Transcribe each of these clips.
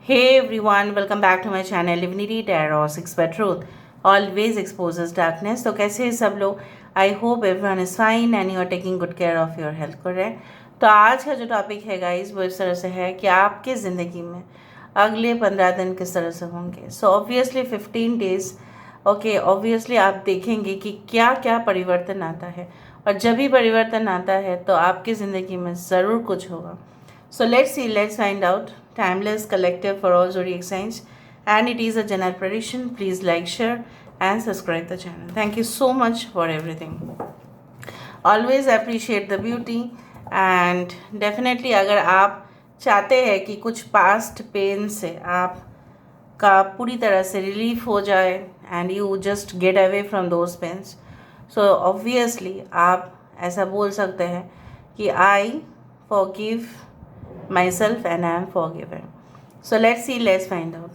Hey everyone, welcome back to my channel Divinity Tarot 6 by Truth always exposes darkness. तो कैसे हैं सब लोग? I hope everyone is fine and you are taking good care of your health, correct? तो आज का जो topic है गाइस वो इस तरह से है कि आपके ज़िंदगी में अगले 15 दिन किस तरह से होंगे. So obviously 15 days okay, obviously आप देखेंगे कि क्या क्या परिवर्तन आता है, और जब भी परिवर्तन आता है तो आपकी ज़िंदगी में ज़रूर कुछ होगा. So let's find out. Timeless collective for all zodiac signs, and it is a general prediction. Please like, share, and subscribe the channel. Thank you so much for everything. Always appreciate the beauty, and definitely अगर आप चाहते हैं कि कुछ past pain से आप का पूरी तरह से रिलीफ हो जाए and you just get away from those pains, so obviously आप ऐसा बोल सकते हैं कि I forgive myself and I am forgiven. So let's see, let's find out.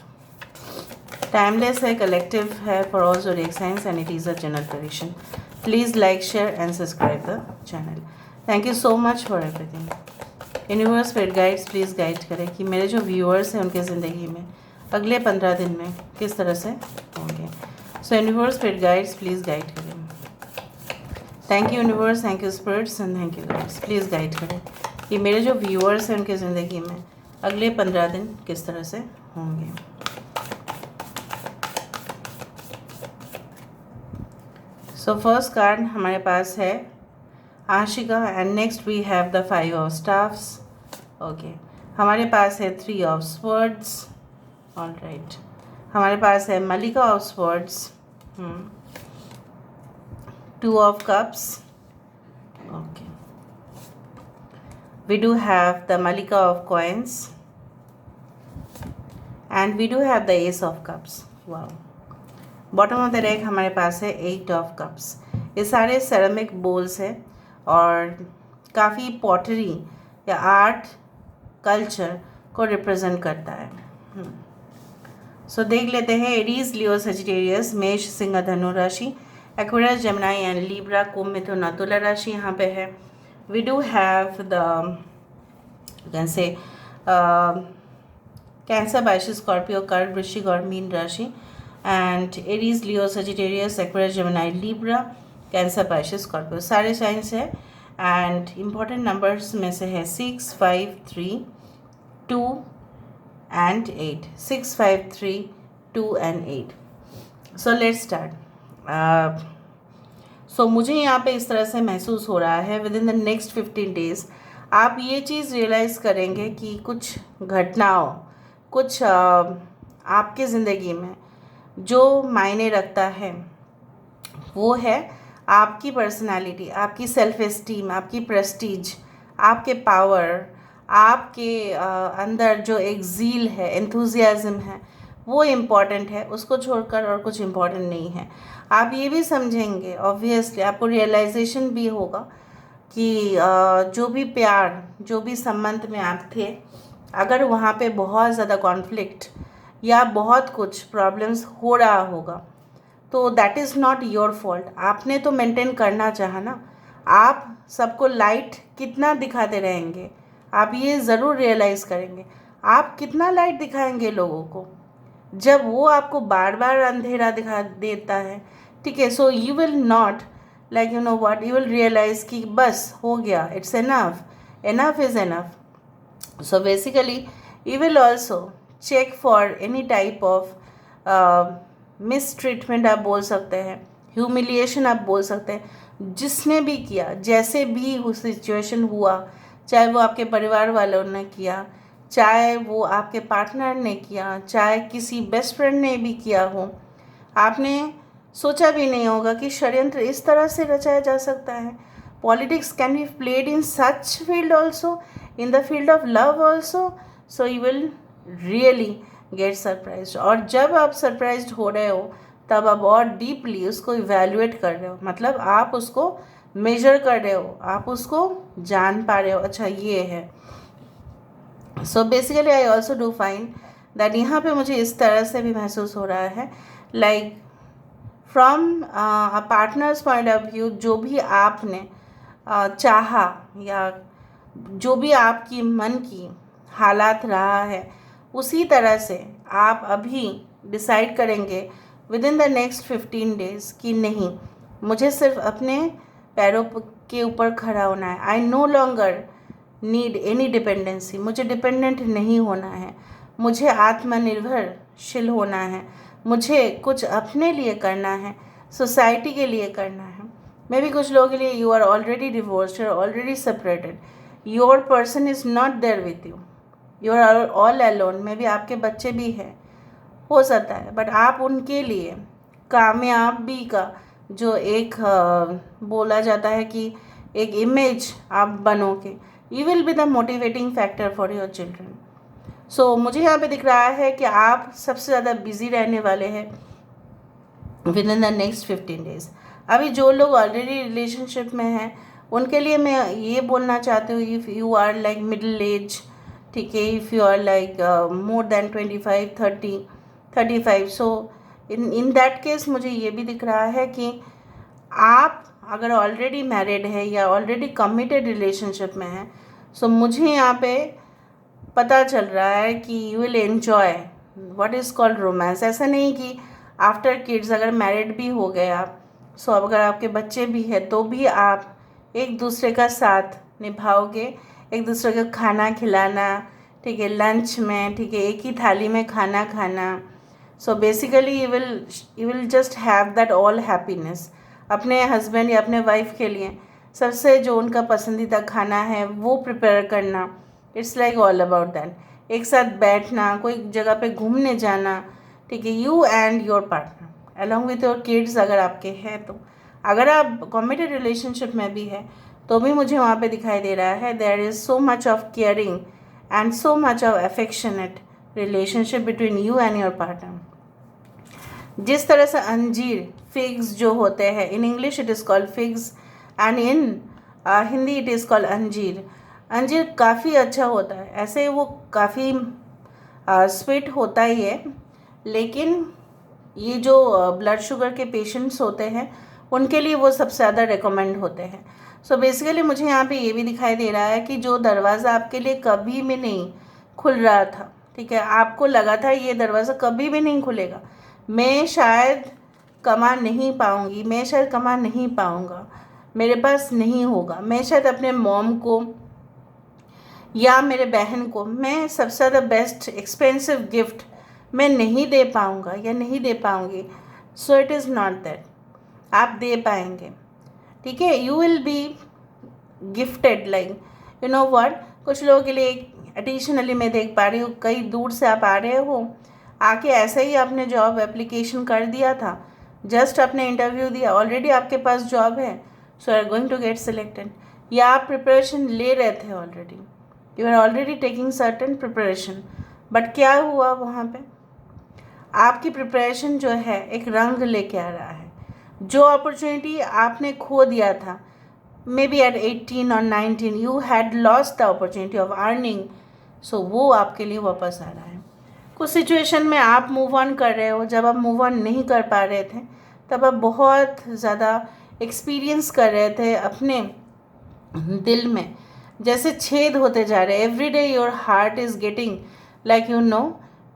Timeless है, collective है for all zodiac signs, and it is a general prediction. Please like, share and subscribe the channel. Thank you so much for everything. Universe Spirit Guides please guide करें कि मेरे जो viewers हैं उनके ज़िंदगी में अगले 15 दिन में किस तरह से होंगे. So Universe Spirit Guides please guide करें. Thank you Universe, thank you Spirits and thank you guys. Please guide करें कि मेरे जो व्यूअर्स हैं उनके ज़िंदगी में अगले 15 दिन किस तरह से होंगे. सो फर्स्ट कार्ड हमारे पास है Ashika, and next we have the 5 of staffs. Okay, हमारे पास है 3 ऑफ स्वर्ड्स. ऑल राइट, हमारे पास है मलिका of swords, 2 of cups. Okay, we do have the Malika of coins, and we do have the Ace of cups. wow, bottom of the deck हमारे पास है 8 of cups. ये सारे ceramic balls है और काफ़ी पॉटरी या आर्ट कल्चर को रिप्रेजेंट करता है. सो देख लेते हैं. एरीज, लियो, सजिटेरियस, मेष, सिंह, धनु राशि, एक्वेरियस, जेमिनी एंड लिब्रा, कुंभ, मिथुन, तुला राशि यहाँ पे है. We do have the, you can say, Cancer, Pisces, Scorpio, Curve, Wrishik और मीन राशि, and Aries, Leo, Sagittarius, Aquarius, Gemini, Libra, Cancer, Pisces, Scorpio सारे साइंस है. and important numbers में से है 6, 5, 3, 2 and 8. 6, 5, 3, 2 and 8. so let's start. सो मुझे यहाँ पे इस तरह से महसूस हो रहा है with in the next 15 days आप ये चीज़ रियलाइज़ करेंगे कि कुछ घटनाओं, कुछ आपके ज़िंदगी में जो मायने रखता है वो है आपकी पर्सनालिटी, आपकी सेल्फ एस्टीम, आपकी प्रेस्टीज, आपके पावर, आपके अंदर जो एक ज़ील है, एंथुजियाज़म है, वो इम्पॉर्टेंट है. उसको छोड़कर और कुछ इम्पॉर्टेंट नहीं है. आप ये भी समझेंगे, ऑब्वियसली आपको रियलाइजेशन भी होगा कि जो भी प्यार, जो भी संबंध में आप थे, अगर वहाँ पे बहुत ज़्यादा कॉन्फ्लिक्ट या बहुत कुछ प्रॉब्लम्स हो रहा होगा तो that is not your fault. आपने तो मेंटेन करना चाहा ना. आप सबको लाइट कितना दिखाते रहेंगे, आप ये ज़रूर रियलाइज़ करेंगे. आप कितना लाइट दिखाएंगे लोगों को जब वो आपको बार बार अंधेरा दिखा देता है. ठीक है, so you will not like you know what, you will realise कि बस हो गया, it's enough, enough is enough. So basically you will also check for any type of mistreatment आप बोल सकते हैं, ह्यूमिलिएशन आप बोल सकते हैं. जिसने भी किया, जैसे भी वो सिचुएशन हुआ, चाहे वो आपके परिवार वालों ने किया, चाहे वो आपके पार्टनर ने किया, चाहे किसी बेस्ट फ्रेंड ने भी किया हो, आपने सोचा भी नहीं होगा कि षड्यंत्र इस तरह से रचाया जा सकता है. Politics can be played in such field also, in the field of love also. So you will really get surprise. और जब आप सरप्राइज हो रहे हो तब आप और डीपली उसको इवेल्युएट कर रहे हो, मतलब आप उसको मेजर कर रहे हो, आप उसको जान पा रहे हो. अच्छा ये है. So basically I also do find that यहाँ पे मुझे इस तरह से भी महसूस हो रहा है like from a partners point of view, जो भी आपने चाहा या जो भी आपकी मन की हालात रहा है उसी तरह से आप अभी डिसाइड करेंगे with in the next 15 days कि नहीं, मुझे सिर्फ अपने पैरों के ऊपर खड़ा होना है। I know longer need any dependency, मुझे डिपेंडेंट नहीं होना है, मुझे आत्मनिर्भरशील होना है, मुझे कुछ अपने लिए करना है, सोसाइटी के लिए करना है। मे भी कुछ लोगों के लिए you are already divorced, you are already separated, your person is not there with you, you are all alone. Maybe आपके बच्चे भी हैं, हो सकता है, बट आप उनके लिए कामयाबी का जो एक बोला जाता है कि एक इमेज आप बनोगे, you will be the motivating factor for your children. So मुझे यहाँ पे दिख रहा है कि आप सबसे ज़्यादा बिजी रहने वाले हैं with in the next 15 days. अभी जो लोग ऑलरेडी रिलेशनशिप में हैं उनके लिए मैं ये बोलना चाहती हूँ, if you are like middle age, ठीक है, if you are like more than 25, 30, 35, so in that case मुझे ये भी दिख रहा है कि आप अगर ऑलरेडी मैरिड है या ऑलरेडी कमिटेड रिलेशनशिप में है, सो मुझे यहाँ पे पता चल रहा है कि you will enjoy what is called romance. ऐसा नहीं कि आफ्टर किड्स अगर मैरिड भी हो गए आप, सो अब अगर आपके बच्चे भी हैं तो भी आप एक दूसरे का साथ निभाओगे, एक दूसरे का खाना खिलाना, ठीक है, लंच में, ठीक है, एक ही थाली में खाना खाना। सो basically you will just have that all happiness. अपने हस्बैंड या अपने वाइफ के लिए सबसे जो उनका पसंदीदा खाना है वो प्रिपेयर करना, it's like all about that. एक साथ बैठना, कोई जगह पे घूमने जाना, ठीक है, you and your partner along with your kids अगर आपके हैं तो। अगर आप कमिटेड रिलेशनशिप में भी है तो भी मुझे वहाँ पे दिखाई दे रहा है there is so much of caring and so much of affectionate relationship between you and your partner. जिस तरह से अंजीर, फिग्स जो होते हैं, in English it is called figs and in Hindi it is called अंजीर। अंजीर काफ़ी अच्छा होता है, ऐसे वो काफ़ी स्वीट होता ही है, लेकिन ये जो ब्लड शुगर के पेशेंट्स होते हैं उनके लिए वो सबसे ज़्यादा रिकमेंड होते हैं। सो बेसिकली मुझे यहाँ पे ये भी दिखाई दे रहा है कि जो दरवाज़ा आपके लिए कभी भी नहीं खुल रहा था, ठीक है, आपको लगा था ये दरवाज़ा कभी भी नहीं खुलेगा, मैं शायद कमा नहीं पाऊँगी, मैं शायद कमा नहीं पाऊँगा, मेरे पास नहीं होगा, मैं शायद अपने मॉम को या मेरे बहन को मैं सबसे ज़्यादा बेस्ट एक्सपेंसिव गिफ्ट मैं नहीं दे पाऊँगा या नहीं दे पाऊँगी। So it is not that, आप दे पाएंगे, ठीक है, you will B gifted like you know what. कुछ लोगों के लिए एडिशनली मैं देख पा रही हूँ, कई दूर से आप आ रहे हो, आके ऐसे ही आपने जॉब एप्लीकेशन कर दिया था, जस्ट आपने इंटरव्यू दिया, ऑलरेडी आपके पास जॉब है, so are going to get selected, या आप प्रिपरेशन ले रहे थे already, you are already taking certain preparation, but क्या हुआ वहाँ पे, आपकी प्रिपरेशन जो है एक रंग लेके आ रहा है। जो अपॉर्चुनिटी आपने खो दिया था, मे बी एट 18 और 19 you had lost the opportunity of earning, so वो आपके लिए वापस आ रहा है। कुछ सिचुएशन में आप मूव ऑन कर रहे हो, जब आप मूव ऑन नहीं कर पा रहे थे तब आप बहुत ज़्यादा एक्सपीरियंस कर रहे थे अपने दिल में, जैसे छेद होते जा रहे, every day your heart is getting like you know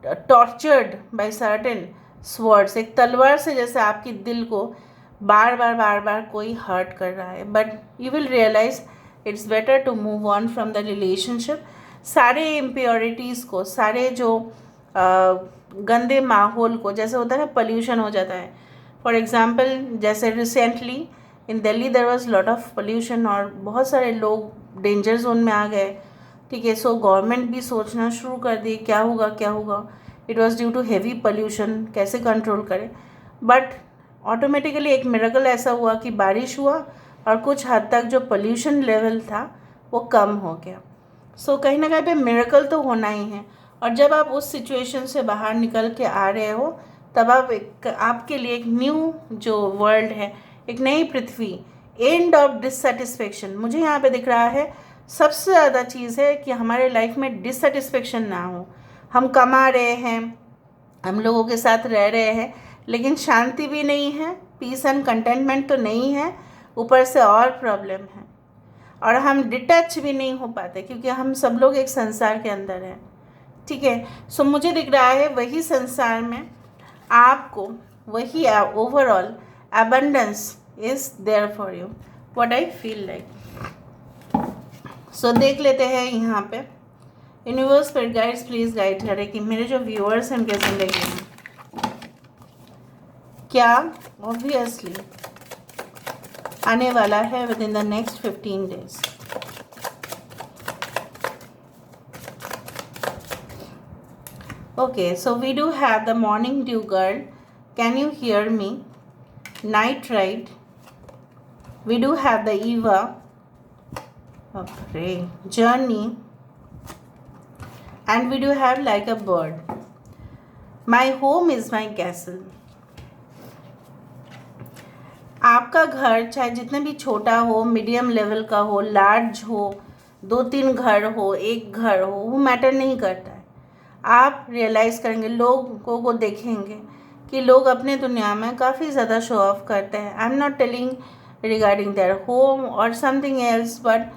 tortured by certain swords. एक तलवार से जैसे आपकी दिल को बार बार कोई हर्ट कर रहा है, but you will realize it's better to move on from the relationship. सारे इम्प्योरिटीज़ को, सारे जो गंदे माहौल को, जैसे होता है ना पॉल्यूशन हो जाता है, फॉर एग्जांपल जैसे recently in Delhi there was lot of pollution और बहुत सारे लोग डेंजर जोन में आ गए, ठीक है। सो गवर्नमेंट भी सोचना शुरू कर दी क्या होगा, it was due to heavy pollution, कैसे कंट्रोल करें, बट ऑटोमेटिकली एक मिरेकल ऐसा हुआ कि बारिश हुआ और कुछ हद तक जो पोल्यूशन लेवल था वो कम हो गया। सो कहीं ना कहीं पे मिरेकल तो होना ही है, और जब आप उस सिचुएशन से बाहर निकल के आ रहे हो तब आप आपके लिए एक न्यू जो वर्ल्ड है, एक नई पृथ्वी, एंड ऑफ डिससेटिस्फेक्शन मुझे यहाँ पे दिख रहा है। सबसे ज़्यादा चीज़ है कि हमारे लाइफ में डिससेटिस्फेक्शन ना हो, हम कमा रहे हैं, हम लोगों के साथ रह रहे हैं, लेकिन शांति भी नहीं है, पीस एंड कंटेंटमेंट तो नहीं है, ऊपर से और प्रॉब्लम है, और हम डिटैच भी नहीं हो पाते क्योंकि हम सब लोग एक संसार के अंदर हैं, ठीक है। सो मुझे दिख रहा है वही संसार में आपको वही overall abundance is there for you, what I feel like. सो देख लेते हैं यहाँ पे यूनिवर्स पर गाइड्स प्लीज गाइड करें कि मेरे जो व्यूअर्स हैं उनके ज़िंदगी में क्या ऑब्वियसली आने वाला है with in the next 15 days. Okay, so we do have the morning dew girl. Can you hear me? Night ride. We do have the Eva. Okay, journey. And we do have like a bird. My home is my castle. आपका घर चाहे जितने भी छोटा हो, medium level का हो, large हो, 2-3 घर हो, एक घर हो, वो मैटर नहीं करता है. आप रियलाइज़ करेंगे, लोगों को देखेंगे कि लोग अपने दुनिया में काफ़ी ज़्यादा शो ऑफ करते हैं. I am not telling regarding their home और समथिंग एल्स, बट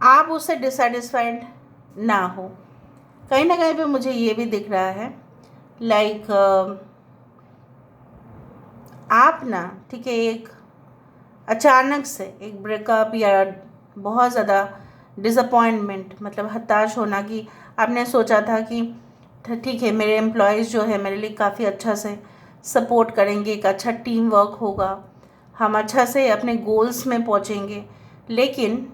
आप उससे डिससेटिस्फाइड ना हो. कहीं ना कहीं पे मुझे ये भी दिख रहा है लाइक आप ना, ठीक है, एक अचानक से एक ब्रेकअप या बहुत ज़्यादा डिसअपॉइंटमेंट, मतलब हताश होना कि आपने सोचा था कि ठीक है मेरे एम्प्लॉयज़ जो है मेरे लिए काफ़ी अच्छा से सपोर्ट करेंगे, एक अच्छा टीम वर्क होगा, हम अच्छा से अपने गोल्स में पहुंचेंगे, लेकिन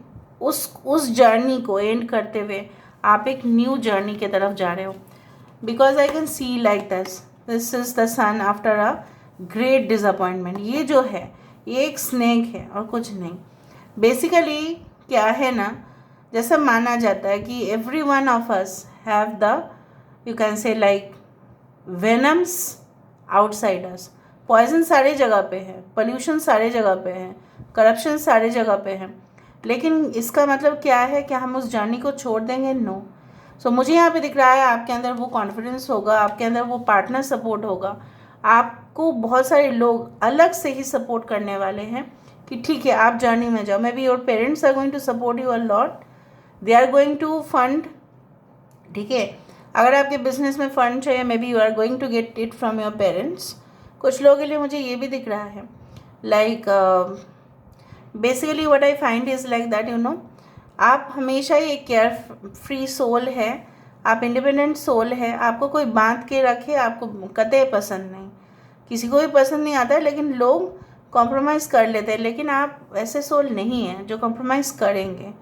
उस जर्नी को एंड करते हुए आप एक न्यू जर्नी की तरफ जा रहे हो. Because I can see like this is the sun after a great disappointment. ये जो है ये एक स्नेक है और कुछ नहीं. बेसिकली क्या है ना, जैसा माना जाता है कि every one of us have the, you can say like venoms outside us. Poison सारे जगह पे है, पोल्यूशन सारे जगह पे है, करप्शन सारे जगह पे है, लेकिन इसका मतलब क्या है कि हम उस जर्नी को छोड़ देंगे? नो. सो मुझे यहाँ पे दिख रहा है आपके अंदर वो कॉन्फिडेंस होगा, आपके अंदर वो पार्टनर सपोर्ट होगा, आपको बहुत सारे लोग अलग से ही सपोर्ट करने वाले हैं कि ठीक है आप जर्नी में जाओ. Maybe your parents are going to support you a lot, they are going to fund. ठीक है, अगर आपके बिजनेस में फंड चाहिए, maybe you are going to get it from your parents. कुछ लोगों के लिए मुझे ये भी दिख रहा है like basically what I find is like that, you know, आप हमेशा ही एक केयर फ्री सोल है, आप इंडिपेंडेंट सोल है. आपको कोई बांध के रखे आपको कतई पसंद नहीं, किसी को भी पसंद नहीं आता है, लेकिन लोग कॉम्प्रोमाइज़ कर लेते हैं. लेकिन आप ऐसे सोल नहीं हैं जो कॉम्प्रोमाइज़ करेंगे.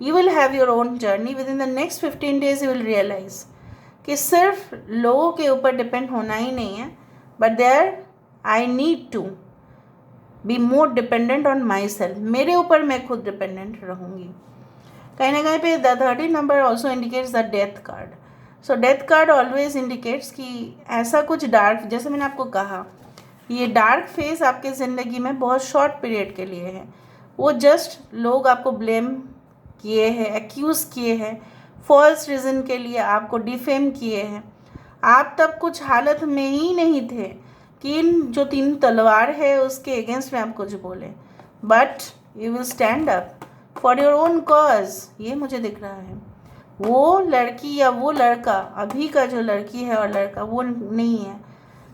You will have your own journey. Within the next 15 days you will realise कि सिर्फ लोगों के ऊपर डिपेंड होना ही नहीं है, but there I need to be more dependent on myself. मेरे ऊपर मैं खुद डिपेंडेंट रहूँगी. कहीं ना कहीं पे the 30 number also indicates the death card. So death card always indicates कि ऐसा कुछ डार्क, जैसे मैंने आपको कहा, ये डार्क फेज आपके ज़िंदगी में बहुत शॉर्ट पीरियड के लिए है. वो जस्ट लोग आपको ब्लेम किए हैं, एक्यूज़ किए हैं, फॉल्स रीज़न के लिए आपको डिफेम किए हैं. आप तब कुछ हालत में ही नहीं थे कि इन जो 3 तलवार है उसके अगेंस्ट में आप कुछ बोले, but you will stand up for your own cause. ये मुझे दिख रहा है. वो लड़की या वो लड़का, अभी का जो लड़की है और लड़का, वो नहीं है.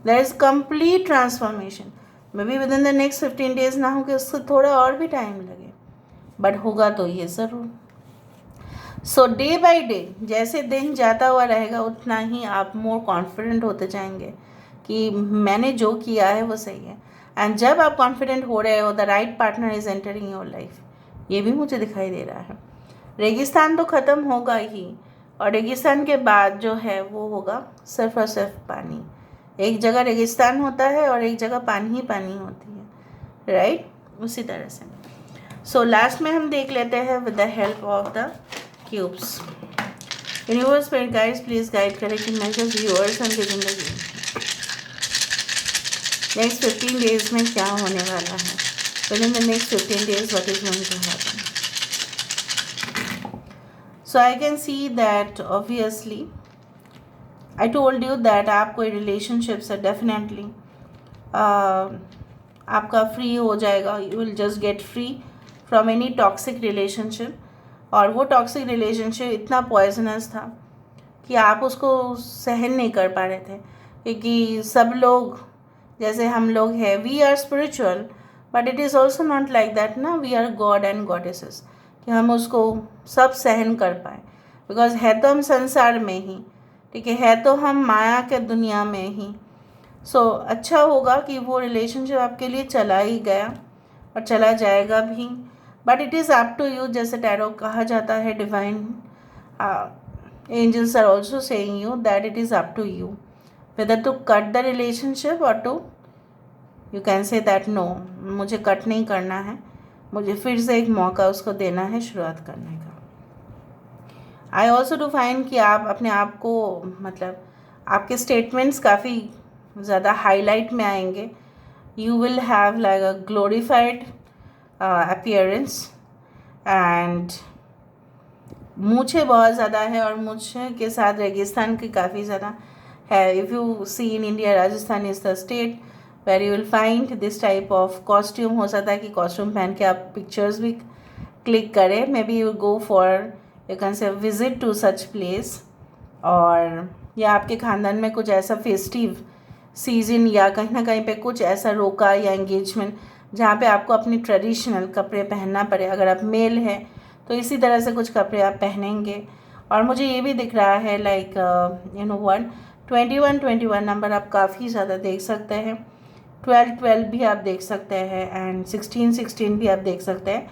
There is complete transformation. Maybe within the next 15 days ना हो कि उसको थोड़ा और भी टाइम लगे, बट होगा तो ये ज़रूर. सो डे बाय डे जैसे दिन जाता हुआ रहेगा उतना ही आप मोर कॉन्फिडेंट होते जाएंगे कि मैंने जो किया है वो सही है. एंड जब आप कॉन्फिडेंट हो रहे हो, the right partner is entering your life. ये भी मुझे दिखाई दे रहा है. रेगिस्तान तो ख़त्म होगा ही, और रेगिस्तान के बाद जो है वो होगा सिर्फ और सिर्फ पानी. एक जगह रेगिस्तान होता है और एक जगह पानी ही पानी होती है, राइट? उसी तरह से. सो लास्ट में हम देख लेते हैं with the help of the cubes. Universe पर गाइड्स प्लीज़ गाइड करें कि मैं जो व्यूअर्स उनकी ज़िंदगी नेक्स्ट 15 days में क्या होने वाला है. within the next 15 days what is going to happen. So I can see that obviously I told you that आप कोई relationships है definitely आपका फ्री हो जाएगा. You will just get free from any toxic relationship. और वो toxic relationship इतना poisonous था कि आप उसको सहन नहीं कर पा रहे थे, क्योंकि सब लोग जैसे हम लोग हैं, we are spiritual, but it is also not like that ना, we are god and goddesses कि हम उसको सब सहन कर पाए, बिकॉज है तो हम संसार में ही, ठीक है तो हम माया के दुनिया में ही। सो अच्छा होगा कि वो रिलेशनशिप आपके लिए चला ही गया और चला जाएगा भी, but it is up to you. जैसे टैरो कहा जाता है, divine angels are also saying you that it is up to you whether to cut the relationship or to you can say that no, मुझे cut नहीं करना है, मुझे फिर से एक मौका उसको देना है शुरुआत करने का। आई ऑल्सो डू फाइंड कि आप अपने आप को मतलब आपके स्टेटमेंट्स काफ़ी ज़्यादा हाईलाइट में आएंगे। You will have like a glorified appearance and मूछे बहुत ज़्यादा है और मूछे के साथ रेगिस्तान की काफ़ी ज़्यादा है। If you see in India, Rajasthan is the state where you will find this type of costume. हो सकता है कि कॉस्ट्यूम पहन के आप पिक्चर्स भी क्लिक करें, maybe you go for you can say visit to such place, और या आपके ख़ानदान में कुछ ऐसा फेस्टिव सीजन या कहीं ना कहीं पे कुछ ऐसा रोका या एंगेजमेंट जहाँ पे आपको अपनी ट्रेडिशनल कपड़े पहनना पड़े। अगर आप मेल हैं तो इसी तरह से कुछ कपड़े आप पहनेंगे। और मुझे ये भी दिख रहा है लाइक यू नो 21 नंबर आप काफ़ी ज़्यादा देख सकते हैं, 12 भी आप देख सकते हैं, एंड 16 भी आप देख सकते हैं।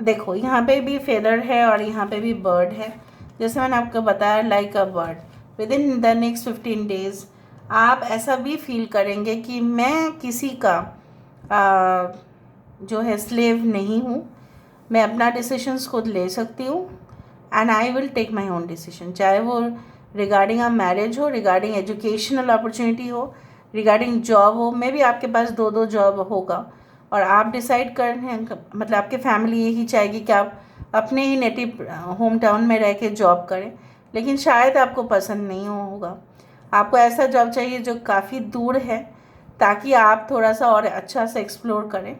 देखो यहाँ पे भी फेदर है और यहाँ पे भी बर्ड है। जैसे मैंने आपको बताया, like a bird, with in the next 15 days आप ऐसा भी फील करेंगे कि मैं किसी का जो है स्लेव नहीं हूँ, मैं अपना डिसीजंस खुद ले सकती हूँ, and I will take my own decision. चाहे वो रिगार्डिंग अ मैरिज हो, रिगार्डिंग एजुकेशनल अपॉर्चुनिटी हो, रिगार्डिंग जॉब हो, मे बी आपके पास 2 जॉब होगा और आप डिसाइड कर रहे हैं, मतलब आपकी फैमिली यही चाहेगी कि आप अपने ही नेटिव होम टाउन में रह के जॉब करें, लेकिन शायद आपको पसंद नहीं होगा। आपको ऐसा जॉब चाहिए जो काफ़ी दूर है, ताकि आप थोड़ा सा और अच्छा से एक्सप्लोर करें।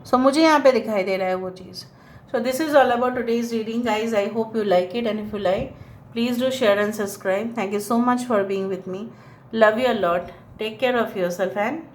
सो मुझे यहाँ पे दिखाई दे रहा है वो चीज़। So this is all about today's reading, guys. I hope you like it, and if you like, please do share and subscribe. Thank you so much for being with me. Love you a lot. Take care of yourself and